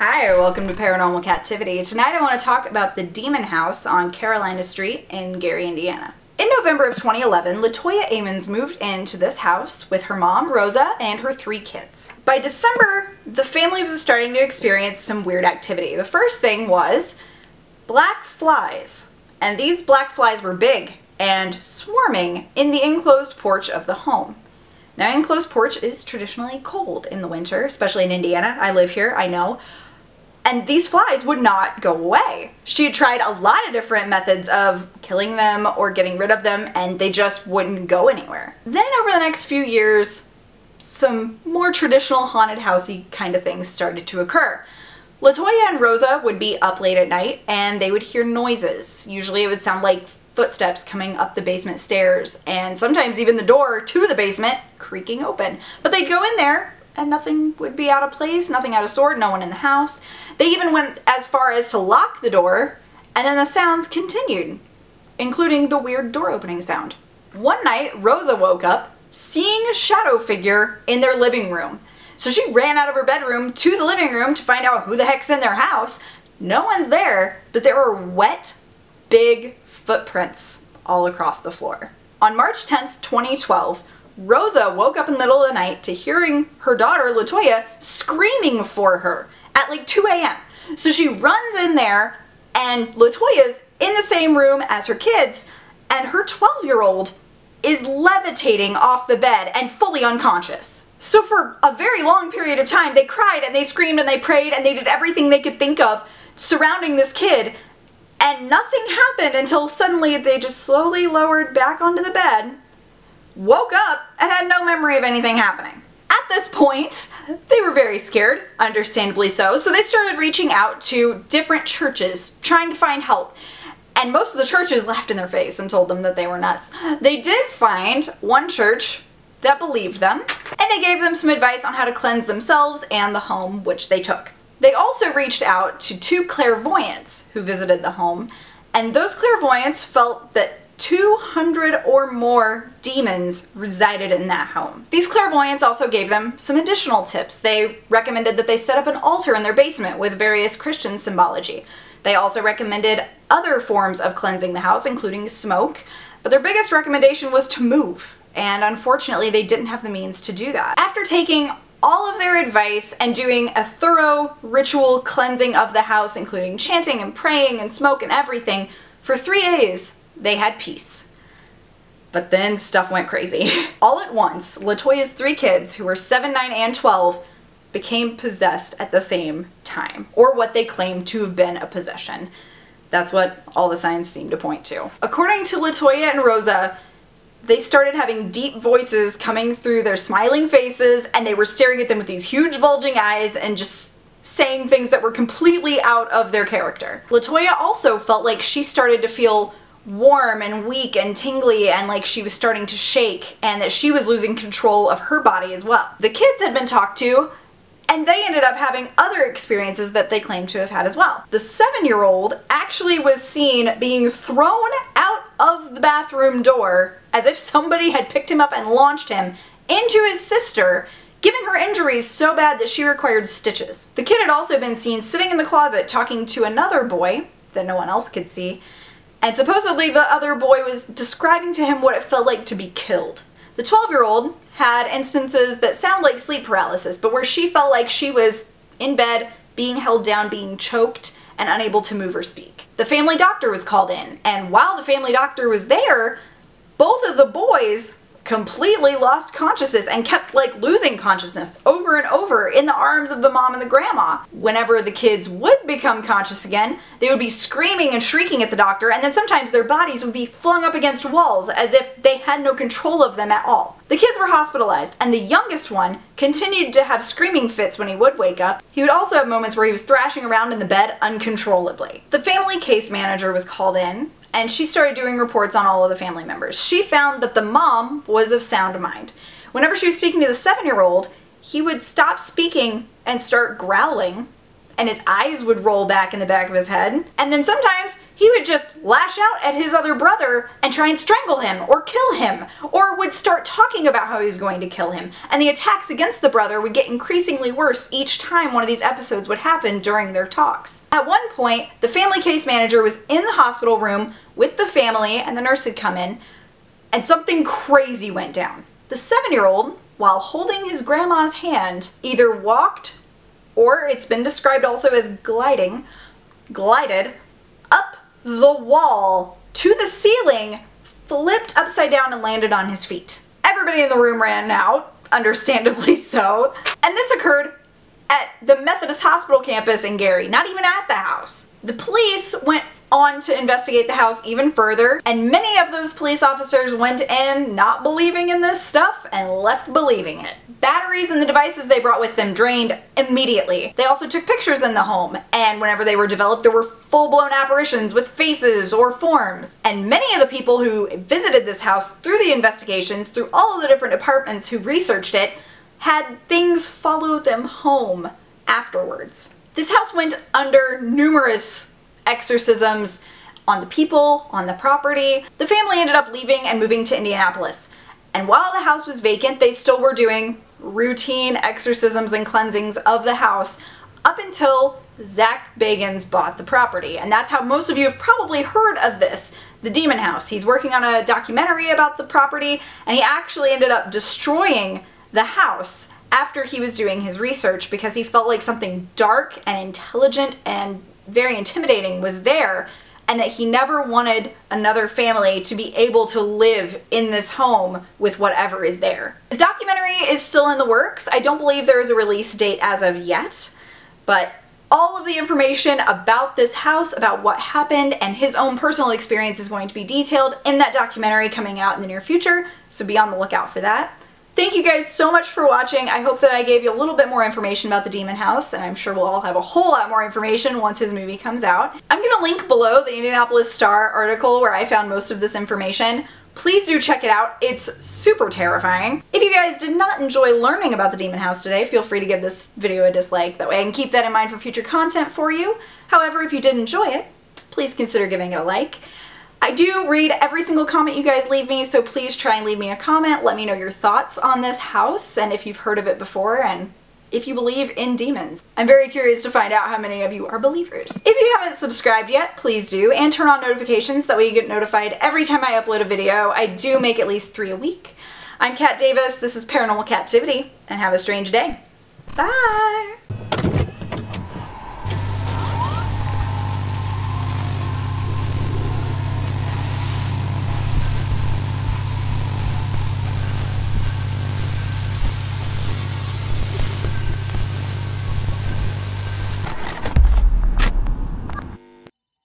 Hi, welcome to Paranormal Kativity. Tonight I want to talk about the Demon House on Carolina Street in Gary, Indiana. In November of 2011, LaToya Amons moved into this house with her mom, Rosa, and her 3 kids. By December, the family was starting to experience some weird activity. The first thing was black flies. And these black flies were big and swarming in the enclosed porch of the home. Now, enclosed porch is traditionally cold in the winter, especially in Indiana. I live here, I know. And these flies would not go away. She had tried a lot of different methods of killing them or getting rid of them, and they just wouldn't go anywhere. Then over the next few years, some more traditional haunted housey kind of things started to occur. LaToya and Rosa would be up late at night, and they would hear noises. Usually it would sound like footsteps coming up the basement stairs, and sometimes even the door to the basement creaking open. But they'd go in there, and nothing would be out of place, nothing out of sort, no one in the house. They even went as far as to lock the door, and then the sounds continued, including the weird door opening sound. One night, Rosa woke up seeing a shadow figure in their living room. So she ran out of her bedroom to the living room to find out who the heck's in their house. No one's there, but there were wet, big footprints all across the floor. On March 10th, 2012, Rosa woke up in the middle of the night to hearing her daughter, LaToya, screaming for her at like 2 a.m. So she runs in there, and LaToya's in the same room as her kids, and her 12-year-old is levitating off the bed and fully unconscious. So for a very long period of time, they cried and they screamed and they prayed and they did everything they could think of surrounding this kid, and nothing happened until suddenly they just slowly lowered back onto the bed, woke up, and had no memory of anything happening. At this point, they were very scared, understandably so, so they started reaching out to different churches, trying to find help. And most of the churches laughed in their face and told them that they were nuts. They did find one church that believed them, and they gave them some advice on how to cleanse themselves and the home, which they took. They also reached out to 2 clairvoyants who visited the home, and those clairvoyants felt that 200 or more demons resided in that home. These clairvoyants also gave them some additional tips. They recommended that they set up an altar in their basement with various Christian symbology. They also recommended other forms of cleansing the house, including smoke, but their biggest recommendation was to move, and unfortunately they didn't have the means to do that. After taking all of their advice and doing a thorough ritual cleansing of the house, including chanting and praying and smoke and everything, for 3 days, they had peace. But then stuff went crazy. All at once, LaToya's 3 kids, who were 7, 9, and 12, became possessed at the same time, or what they claimed to have been a possession. That's what all the signs seem to point to. According to LaToya and Rosa, they started having deep voices coming through their smiling faces, and they were staring at them with these huge bulging eyes and just saying things that were completely out of their character. LaToya also felt like she started to feel warm and weak and tingly, and like she was starting to shake, and that she was losing control of her body as well. The kids had been talked to, and they ended up having other experiences that they claimed to have had as well. The 7-year-old actually was seen being thrown out of the bathroom door as if somebody had picked him up and launched him into his sister, giving her injuries so bad that she required stitches. The kid had also been seen sitting in the closet talking to another boy that no one else could see, and supposedly the other boy was describing to him what it felt like to be killed. The 12-year-old had instances that sound like sleep paralysis, but where she felt like she was in bed, being held down, being choked, and unable to move or speak. The family doctor was called in, and while the family doctor was there, both of the boys completely lost consciousness and kept like losing consciousness over and over in the arms of the mom and the grandma. Whenever the kids would become conscious again, they would be screaming and shrieking at the doctor, and then sometimes their bodies would be flung up against walls as if they had no control of them at all. The kids were hospitalized, and the youngest one continued to have screaming fits when he would wake up. He would also have moments where he was thrashing around in the bed uncontrollably. The family case manager was called in, and she started doing reports on all of the family members. She found that the mom was of sound mind. Whenever she was speaking to the 7-year-old, he would stop speaking and start growling and his eyes would roll back in the back of his head. And then sometimes he would just lash out at his other brother and try and strangle him or kill him, or would start talking about how he was going to kill him. And the attacks against the brother would get increasingly worse each time one of these episodes would happen during their talks. At one point, the family case manager was in the hospital room with the family, and the nurse had come in, and something crazy went down. The 7-year-old, while holding his grandma's hand, either walked, or it's been described also as glided up the wall to the ceiling, flipped upside down and landed on his feet. Everybody in the room ran out, understandably so, and this occurred at the Methodist Hospital campus in Gary, not even at the house. The police went on to investigate the house even further, and many of those police officers went in not believing in this stuff and left believing it. Batteries and the devices they brought with them drained immediately. They also took pictures in the home, and whenever they were developed, there were full-blown apparitions with faces or forms. And many of the people who visited this house through the investigations, through all of the different departments who researched it, had things follow them home afterwards. This house went under numerous exorcisms on the people, on the property. The family ended up leaving and moving to Indianapolis. And while the house was vacant, they still were doing routine exorcisms and cleansings of the house up until Zak Bagans bought the property. And that's how most of you have probably heard of this, the demon house. He's working on a documentary about the property, and he actually ended up destroying the house after he was doing his research because he felt like something dark and intelligent and very intimidating was there, and that he never wanted another family to be able to live in this home with whatever is there. His documentary is still in the works. I don't believe there is a release date as of yet, but all of the information about this house, about what happened, and his own personal experience is going to be detailed in that documentary coming out in the near future, so be on the lookout for that. Thank you guys so much for watching. I hope that I gave you a little bit more information about the Demon House, and I'm sure we'll all have a whole lot more information once his movie comes out. I'm going to link below the Indianapolis Star article where I found most of this information. Please do check it out. It's super terrifying. If you guys did not enjoy learning about the Demon House today, feel free to give this video a dislike. That way I can keep that in mind for future content for you. However, if you did enjoy it, please consider giving it a like. I do read every single comment you guys leave me, so please try and leave me a comment. Let me know your thoughts on this house and if you've heard of it before and if you believe in demons. I'm very curious to find out how many of you are believers. If you haven't subscribed yet, please do, and turn on notifications. That way you get notified every time I upload a video. I do make at least 3 a week. I'm Kat Davis, this is Paranormal Captivity, and have a strange day. Bye!